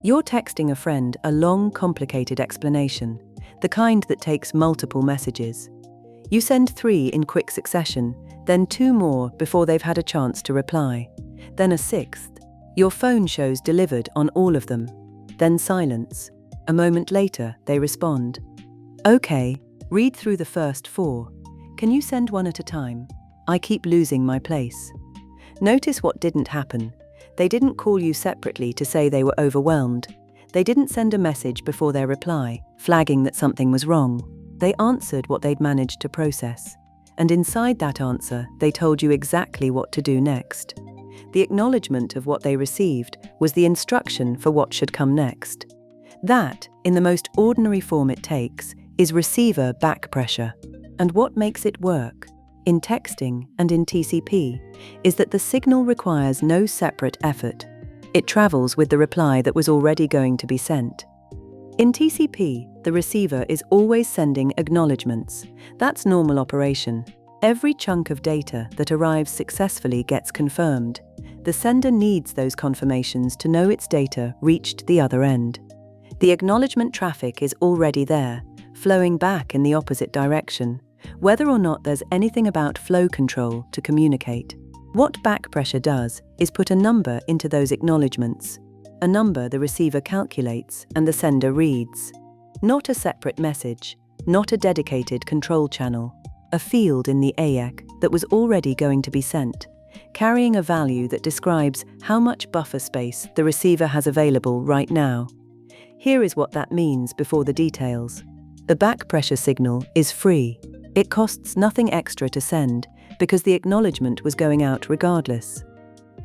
You're texting a friend a long, complicated explanation, the kind that takes multiple messages. You send 3 in quick succession, then 2 more before they've had a chance to reply, then a 6th. Your phone shows delivered on all of them, then silence. A moment later, they respond. Okay, read through the first 4. Can you send one at a time? I keep losing my place. Notice what didn't happen. They didn't call you separately to say they were overwhelmed. They didn't send a message before their reply, flagging that something was wrong. They answered what they'd managed to process. And inside that answer, they told you exactly what to do next. The acknowledgment of what they received was the instruction for what should come next. That, in the most ordinary form it takes, is receiver backpressure. And what makes it work, in texting and in TCP, is that the signal requires no separate effort. It travels with the reply that was already going to be sent. In TCP, the receiver is always sending acknowledgments. That's normal operation. Every chunk of data that arrives successfully gets confirmed. The sender needs those confirmations to know its data reached the other end. The acknowledgment traffic is already there, flowing back in the opposite direction, whether or not there's anything about flow control to communicate. What backpressure does is put a number into those acknowledgments, a number the receiver calculates and the sender reads. Not a separate message, not a dedicated control channel, a field in the AEC that was already going to be sent, carrying a value that describes how much buffer space the receiver has available right now. Here is what that means before the details. The backpressure signal is free. It costs nothing extra to send because the acknowledgement was going out regardless.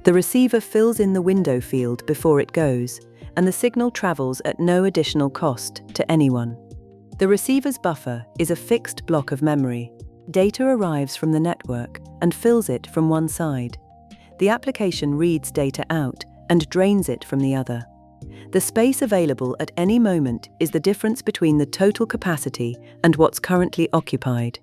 The receiver fills in the window field before it goes, and the signal travels at no additional cost to anyone. The receiver's buffer is a fixed block of memory. Data arrives from the network and fills it from one side. The application reads data out and drains it from the other. The space available at any moment is the difference between the total capacity and what's currently occupied.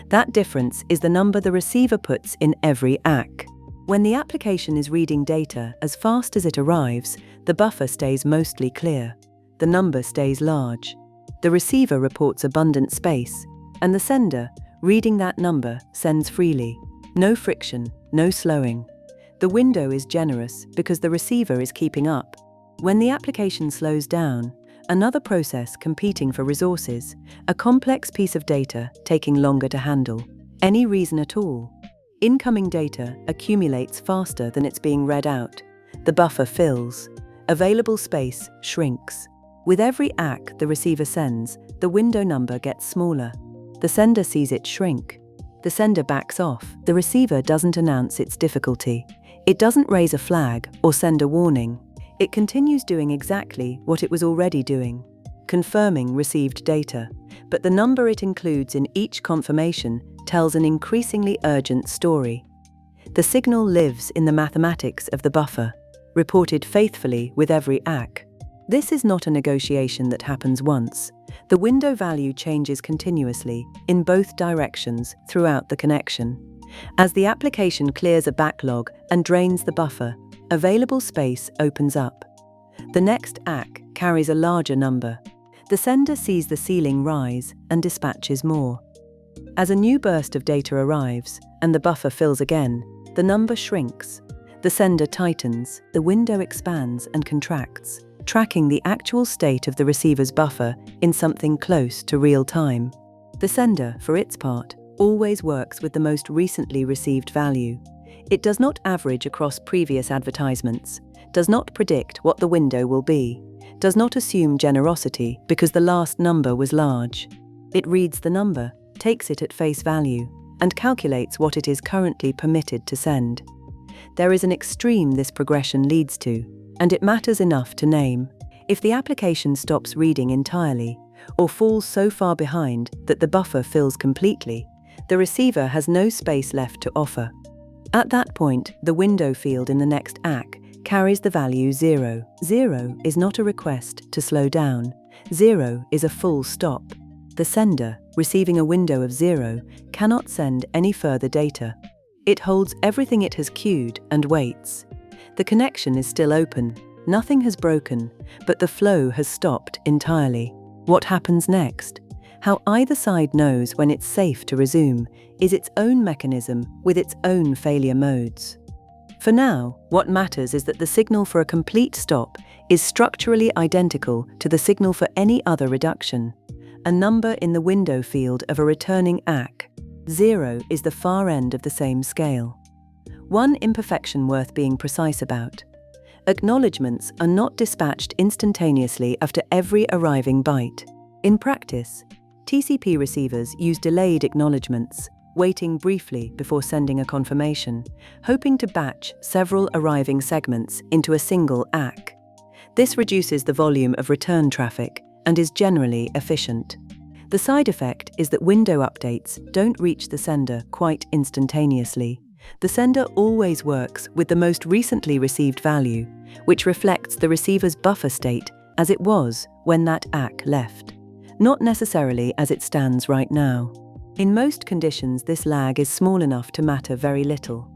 That difference is the number the receiver puts in every ACK. When the application is reading data as fast as it arrives, the buffer stays mostly clear. The number stays large. The receiver reports abundant space, and the sender, reading that number, sends freely. No friction, no slowing. The window is generous because the receiver is keeping up. When the application slows down, another process competing for resources, a complex piece of data taking longer to handle, any reason at all. Incoming data accumulates faster than it's being read out. The buffer fills. Available space shrinks. With every ACK the receiver sends, the window number gets smaller. The sender sees it shrink. The sender backs off. The receiver doesn't announce its difficulty. It doesn't raise a flag or send a warning. It continues doing exactly what it was already doing, confirming received data, but the number it includes in each confirmation tells an increasingly urgent story. The signal lives in the mathematics of the buffer, reported faithfully with every ACK. This is not a negotiation that happens once. The window value changes continuously, in both directions, throughout the connection. As the application clears a backlog and drains the buffer, available space opens up. The next ACK carries a larger number. The sender sees the ceiling rise and dispatches more. As a new burst of data arrives and the buffer fills again, the number shrinks. The sender tightens, the window expands and contracts, tracking the actual state of the receiver's buffer in something close to real time. The sender, for its part, always works with the most recently received value. It does not average across previous advertisements, does not predict what the window will be, does not assume generosity because the last number was large. It reads the number, takes it at face value, and calculates what it is currently permitted to send. There is an extreme this progression leads to, and it matters enough to name. If the application stops reading entirely, or falls so far behind that the buffer fills completely, the receiver has no space left to offer. At that point, the window field in the next ACK carries the value 0. 0 is not a request to slow down. 0 is a full stop. The sender, receiving a window of 0, cannot send any further data. It holds everything it has queued and waits. The connection is still open. Nothing has broken, but the flow has stopped entirely. What happens next? How either side knows when it's safe to resume is its own mechanism with its own failure modes. For now, what matters is that the signal for a complete stop is structurally identical to the signal for any other reduction, a number in the window field of a returning ACK. 0 is the far end of the same scale. One imperfection worth being precise about. Acknowledgments are not dispatched instantaneously after every arriving byte. In practice, TCP receivers use delayed acknowledgments, waiting briefly before sending a confirmation, hoping to batch several arriving segments into a single ACK. This reduces the volume of return traffic and is generally efficient. The side effect is that window updates don't reach the sender quite instantaneously. The sender always works with the most recently received value, which reflects the receiver's buffer state as it was when that ACK left, not necessarily as it stands right now. In most conditions, this lag is small enough to matter very little,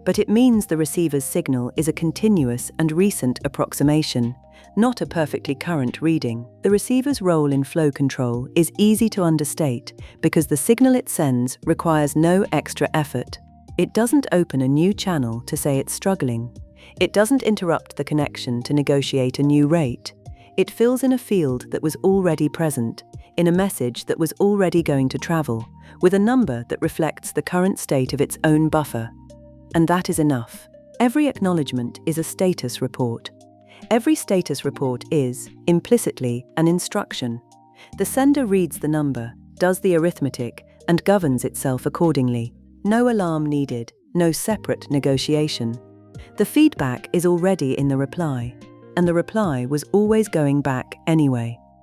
but it means the receiver's signal is a continuous and recent approximation, not a perfectly current reading. The receiver's role in flow control is easy to understate because the signal it sends requires no extra effort. It doesn't open a new channel to say it's struggling. It doesn't interrupt the connection to negotiate a new rate. It fills in a field that was already present, in a message that was already going to travel, with a number that reflects the current state of its own buffer. And that is enough. Every acknowledgement is a status report. Every status report is, implicitly, an instruction. The sender reads the number, does the arithmetic, and governs itself accordingly. No alarm needed, no separate negotiation. The feedback is already in the reply, and the reply was always going back anyway.